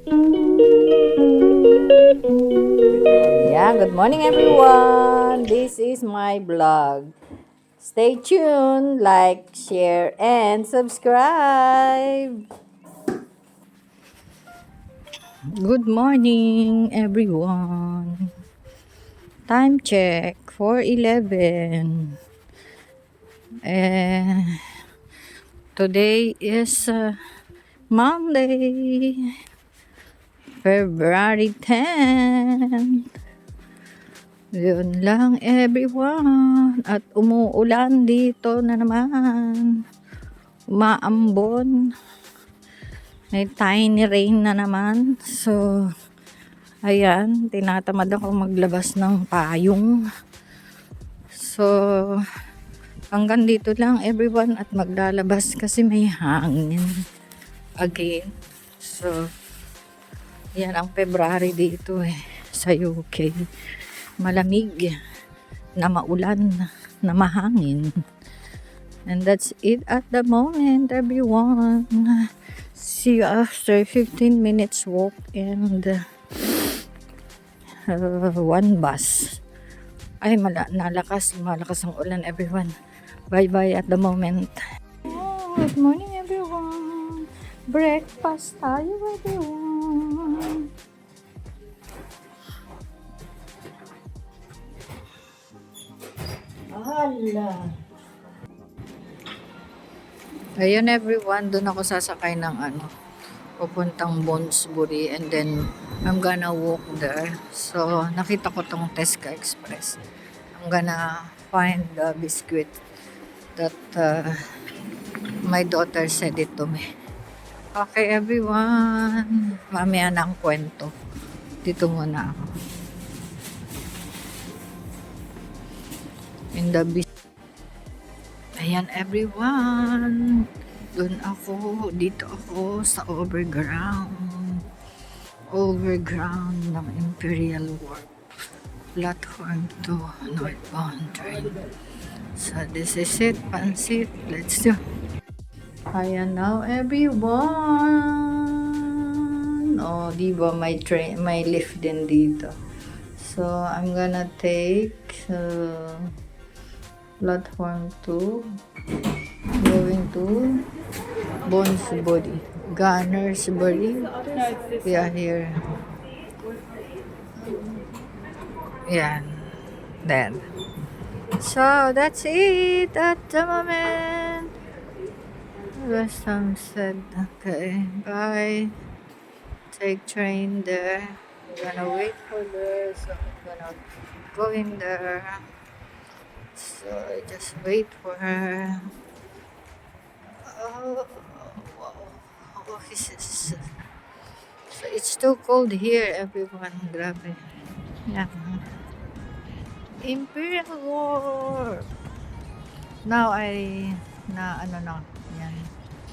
Yeah, good morning everyone. This is my vlog. Stay tuned, like, share, and subscribe. Good morning everyone. Time check 4:11. Eh, today is Monday, February 10th. Yun lang everyone. At umuulan dito na naman. Umaambon. May tiny rain na naman. So, ayan. Tinatamad ako maglabas ng payong. So, hanggang dito lang everyone. At maglalabas kasi may hangin. Again. So, yan ang February dito sa UK. Malamig na maulan na mahangin. And that's it at the moment everyone. See you after 15 minutes walk and one bus. Ay malakas ang ulan everyone. Bye bye at the moment. Good morning everyone. Breakfast tayo everyone. Hala. Ayun everyone, doon ako sasakay ng pupuntang Bonsbury and then I'm gonna walk there. So, nakita ko tong Tesca Express. I'm gonna find the biscuit that my daughter said it to me. Okay everyone, mamaya na ang kwento. Dito muna ako. In the ayan everyone. Doon ako, dito ako sa overground ng Imperial Wharf. Platform 2, northbound train. So this is it, pansit. Let's do. Ayan now everyone. Oh, diba may train, may lift din dito. So I'm gonna take platform 2 going to Bonsbury, Gunnersbury. Yeah, here. Yeah, there. So that's it at the moment. West Hampstead. Okay, bye. Take train there. I'm gonna wait for this. So I'm gonna go in there. So I just wait for her. Oh, wow. Oh, so it's too cold here, everyone. Grabe. Yeah. Imperial War. Now yan.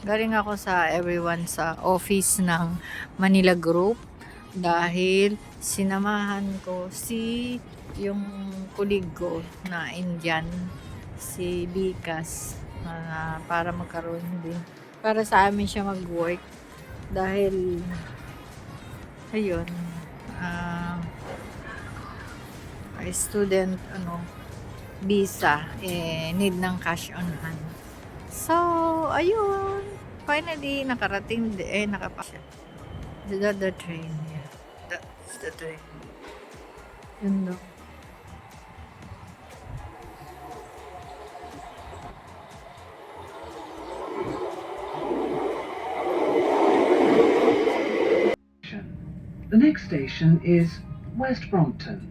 Galing ako sa everyone sa office ng Manila Group dahil sinamahan ko yung kulig ko na Indian, si Bikas, para magkaroon din. Para sa amin siya mag-work dahil ayun, student visa, need ng cash on hand. So, ayun, finally nakarating nakapasya. The train, yeah. That's the train. Yun daw. The next station is West Brompton.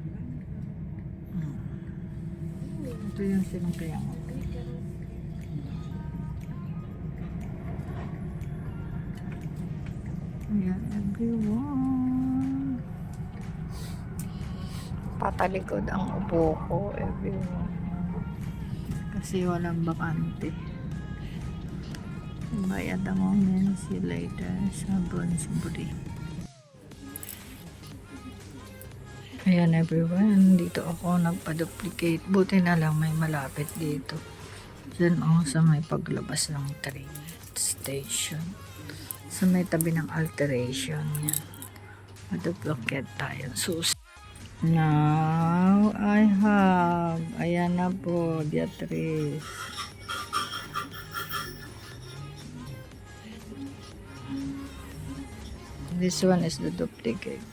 Ito yung sinukayang ko. Ayan, everyone. Patalikod ang upo ko, everyone. Kasi walang bakante. Bye at the moment. See you later sa Bonsbury. Ayan everyone, dito ako nagpa-duplicate. Buti na lang may malapit dito. Diyan ako sa may paglabas ng train station. Sa may tabi ng alteration. Yan. Maduploket tayo. Sus. Now, I have. Ayan na po, Beatrice. This one is the duplicate.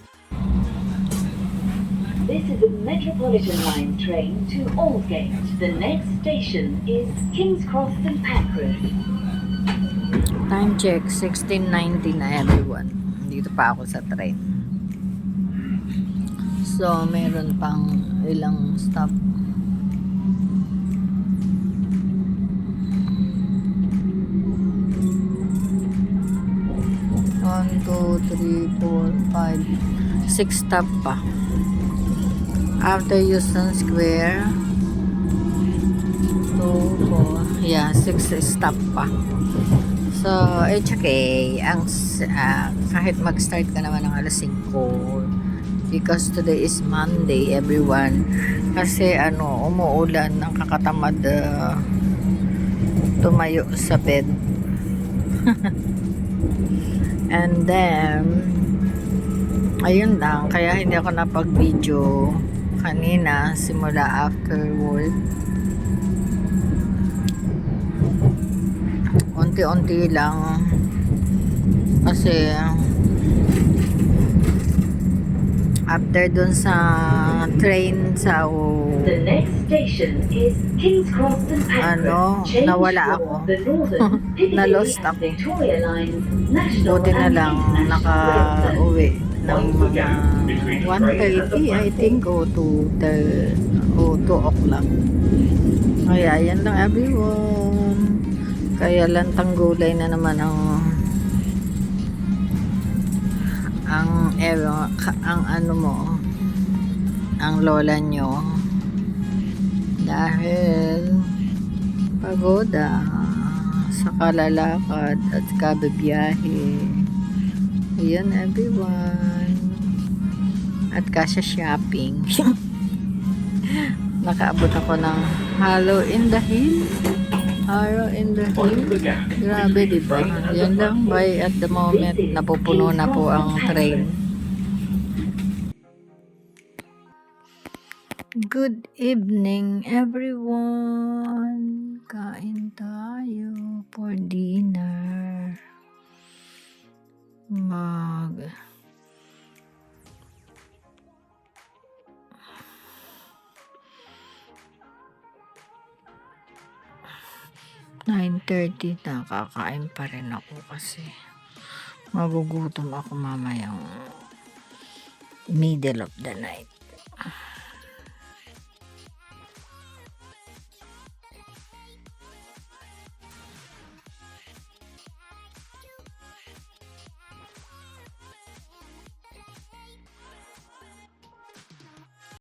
This is a Metropolitan Line train to Aldgate. The next station is King's Cross St Pancras. Time check, 16:90 na everyone. Dito pa ako sa train. So, meron pang ilang stop. One, two, three, four, five, 6 stop pa. After Houston Square, 2, 4, yeah, 6 stop pa. So, it's okay. Kahit mag-start ka naman ng alas 5, because today is Monday, everyone. Kasi umuulan, ang kakatamad tumayo sa bed. And then, ayun lang, kaya hindi ako napag-video kanina simula after work. Unti-unti lang kasi after dun sa train sa The next station is King's Cross St Pancras. Change nawala for ako. the Northern, Piccadilly Na-lost and ako. Victoria Lines, National Buti na and lang International Rail Services. naka-uwi ng mga 1:30 I think o 2 o'clock. Kaya yan lang everyone. Kaya lantang gulay na naman ang ang lola nyo dahil pagoda sa kalalakad at kabibiyahe. Ayan everyone. At kasya shopping. Nakaabot ako ng Hollow in the Hill. Hollow in the Hill. Grabe, diba? Yan lang. Bye at the moment. Napupuno na po ang train. Good evening, everyone. Kain tayo for dinner. 9:30 na, kakain pa rin ako kasi magugutom ako mamayang middle of the night.